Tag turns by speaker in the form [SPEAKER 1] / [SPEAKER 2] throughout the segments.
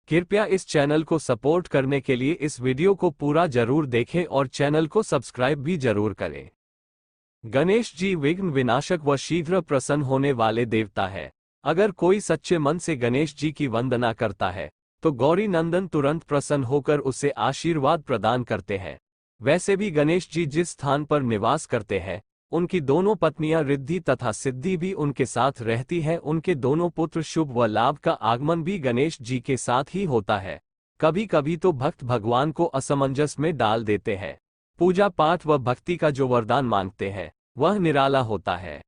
[SPEAKER 1] कृपया इस चैनल को सपोर्ट करने के लिए इस वीडियो को पूरा जरूर देखें और चैनल को सब्सक्राइब भी जरूर करें। गणेश जी विघ्न विनाशक व शीघ्र प्रसन्न होने वाले देवता है। अगर कोई सच्चे मन से गणेश जी की वंदना करता है तो गौरी नंदन तुरंत प्रसन्न होकर उसे आशीर्वाद प्रदान करते हैं। वैसे भी गणेश जी जिस स्थान पर निवास करते हैं उनकी दोनों पत्नियां रिद्धि तथा सिद्धि भी उनके साथ रहती है। उनके दोनों पुत्र शुभ व लाभ का आगमन भी गणेश जी के साथ ही होता है। कभी कभी तो भक्त भगवान को असमंजस में डाल देते हैं। पूजा पाठ व भक्ति का जो वरदान मांगते हैं वह निराला होता है।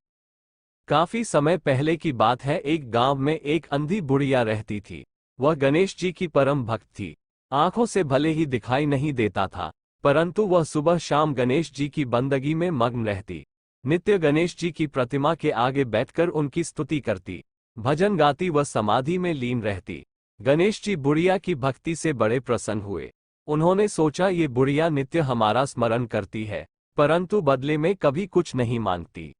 [SPEAKER 1] काफी समय पहले की बात है, एक गांव में एक अंधी बुढ़िया रहती थी। वह गणेश जी की परम भक्त थी। आंखों से भले ही दिखाई नहीं देता था, परंतु वह सुबह शाम गणेश जी की बंदगी में मग्न रहती। नित्य गणेश जी की प्रतिमा के आगे बैठकर उनकी स्तुति करती, भजन गाती व समाधि में लीन रहती। गणेश जी बुढ़िया की भक्ति से बड़े प्रसन्न हुए। उन्होंने सोचा ये बुढ़िया नित्य हमारा स्मरण करती है, परंतु बदले में कभी कुछ नहीं मांगती।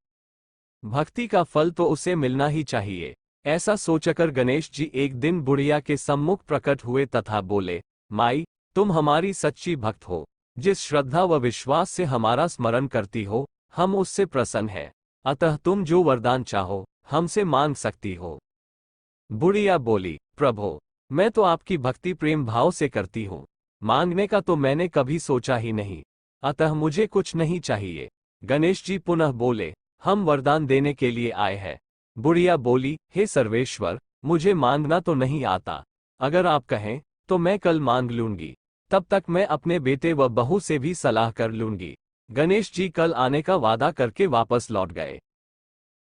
[SPEAKER 1] भक्ति का फल तो उसे मिलना ही चाहिए। ऐसा सोचकर गणेश जी एक दिन बुढ़िया के सम्मुख प्रकट हुए तथा बोले, माई, तुम हमारी सच्ची भक्त हो। जिस श्रद्धा व विश्वास से हमारा स्मरण करती हो हम उससे प्रसन्न हैं। अतः तुम जो वरदान चाहो हमसे मांग सकती हो। बुढ़िया बोली, प्रभो, मैं तो आपकी भक्ति प्रेम भाव से करती हूँ, मांगने का तो मैंने कभी सोचा ही नहीं, अतः मुझे कुछ नहीं चाहिए। गणेश जी पुनः बोले, हम वरदान देने के लिए आए हैं। बुढ़िया बोली, हे सर्वेश्वर, मुझे मांगना तो नहीं आता। अगर आप कहें तो मैं कल मांग लूंगी, तब तक मैं अपने बेटे व बहू से भी सलाह कर लूंगी। गणेश जी कल आने का वादा करके वापस लौट गए।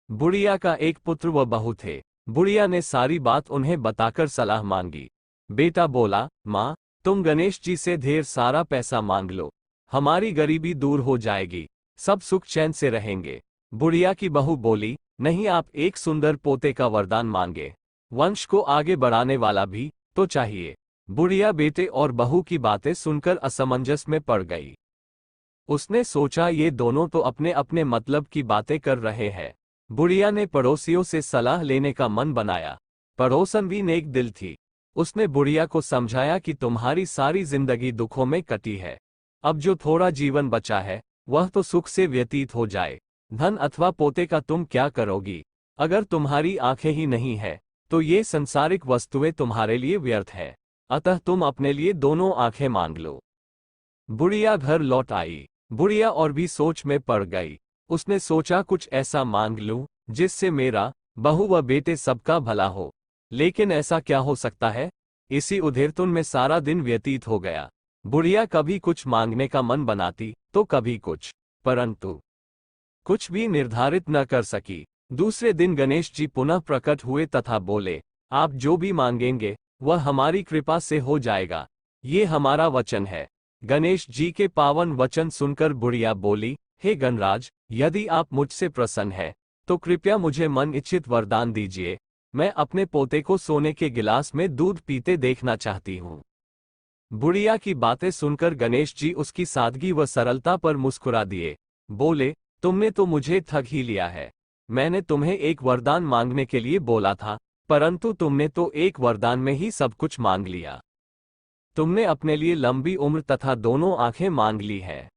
[SPEAKER 1] बुढ़िया का एक पुत्र व बहू थे। बुढ़िया ने सारी बात उन्हें बताकर सलाह मांगी। बेटा बोला, माँ, तुम गणेश जी से ढेर सारा पैसा मांग लो, हमारी गरीबी दूर हो जाएगी, सब सुख चैन से रहेंगे। बुढ़िया की बहू बोली, नहीं, आप एक सुंदर पोते का वरदान मांगे, वंश को आगे बढ़ाने वाला भी तो चाहिए। बुढ़िया बेटे और बहू की बातें सुनकर असमंजस में पड़ गई। उसने सोचा ये दोनों तो अपने अपने मतलब की बातें कर रहे हैं। बुढ़िया ने पड़ोसियों से सलाह लेने का मन बनाया। पड़ोसन भी नेक दिल थी। उसने बुढ़िया को समझाया कि तुम्हारी सारी जिंदगी दुखों में कटी है, अब जो थोड़ा जीवन बचा है वह तो सुख से व्यतीत हो जाए। धन अथवा पोते का तुम क्या करोगी? अगर तुम्हारी आंखें ही नहीं है तो ये संसारिक वस्तुएं तुम्हारे लिए व्यर्थ है, अतः तुम अपने लिए दोनों आंखें मांग लो। बुढ़िया घर लौट आई। बुढ़िया और भी सोच में पड़ गई। उसने सोचा कुछ ऐसा मांग लूं जिससे मेरा, बहू व बेटे सबका भला हो। लेकिन ऐसा क्या हो सकता है? इसी उधेड़पुन में सारा दिन व्यतीत हो गया। बुढ़िया कभी कुछ मांगने का मन बनाती तो कभी कुछ, परंतु कुछ भी निर्धारित न कर सकी। दूसरे दिन गणेश जी पुनः प्रकट हुए तथा बोले, आप जो भी मांगेंगे वह हमारी कृपा से हो जाएगा, ये हमारा वचन है। गणेश जी के पावन वचन सुनकर बुढ़िया बोली, हे गणराज, यदि आप मुझसे प्रसन्न हैं तो कृपया मुझे मन इच्छित वरदान दीजिए। मैं अपने पोते को सोने के गिलास में दूध पीते देखना चाहती हूँ। बुढ़िया की बातें सुनकर गणेश जी उसकी सादगी व सरलता पर मुस्कुरा दिए। बोले, तुमने तो मुझे ठग ही लिया है। मैंने तुम्हें एक वरदान मांगने के लिए बोला था, परंतु तुमने तो एक वरदान में ही सब कुछ मांग लिया। तुमने अपने लिए लंबी उम्र तथा दोनों आंखें मांग ली है।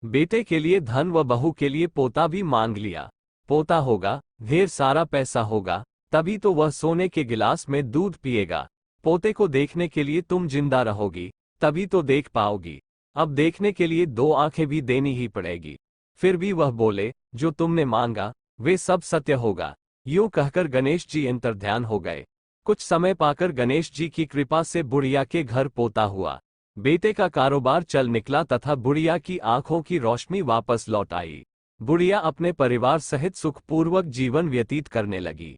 [SPEAKER 1] बेटे के लिए धन व बहू के लिए पोता भी मांग लिया। पोता होगा, ढेर सारा पैसा होगा, तभी तो वह सोने के गिलास में दूध पिएगा। पोते को देखने के लिए तुम जिंदा रहोगी, तभी तो देख पाओगी। अब देखने के लिए दो आंखें भी देनी ही पड़ेगी। फिर भी वह बोले, जो तुमने मांगा वे सब सत्य होगा। यूं कहकर गणेश जी अंतर्ध्यान हो गए। कुछ समय पाकर गणेश जी की कृपा से बुढ़िया के घर पोता हुआ। बेटे का कारोबार चल निकला तथा बुढ़िया की आंखों की रोशनी वापस लौट आई। बुढ़िया अपने परिवार सहित सुखपूर्वक जीवन व्यतीत करने लगी।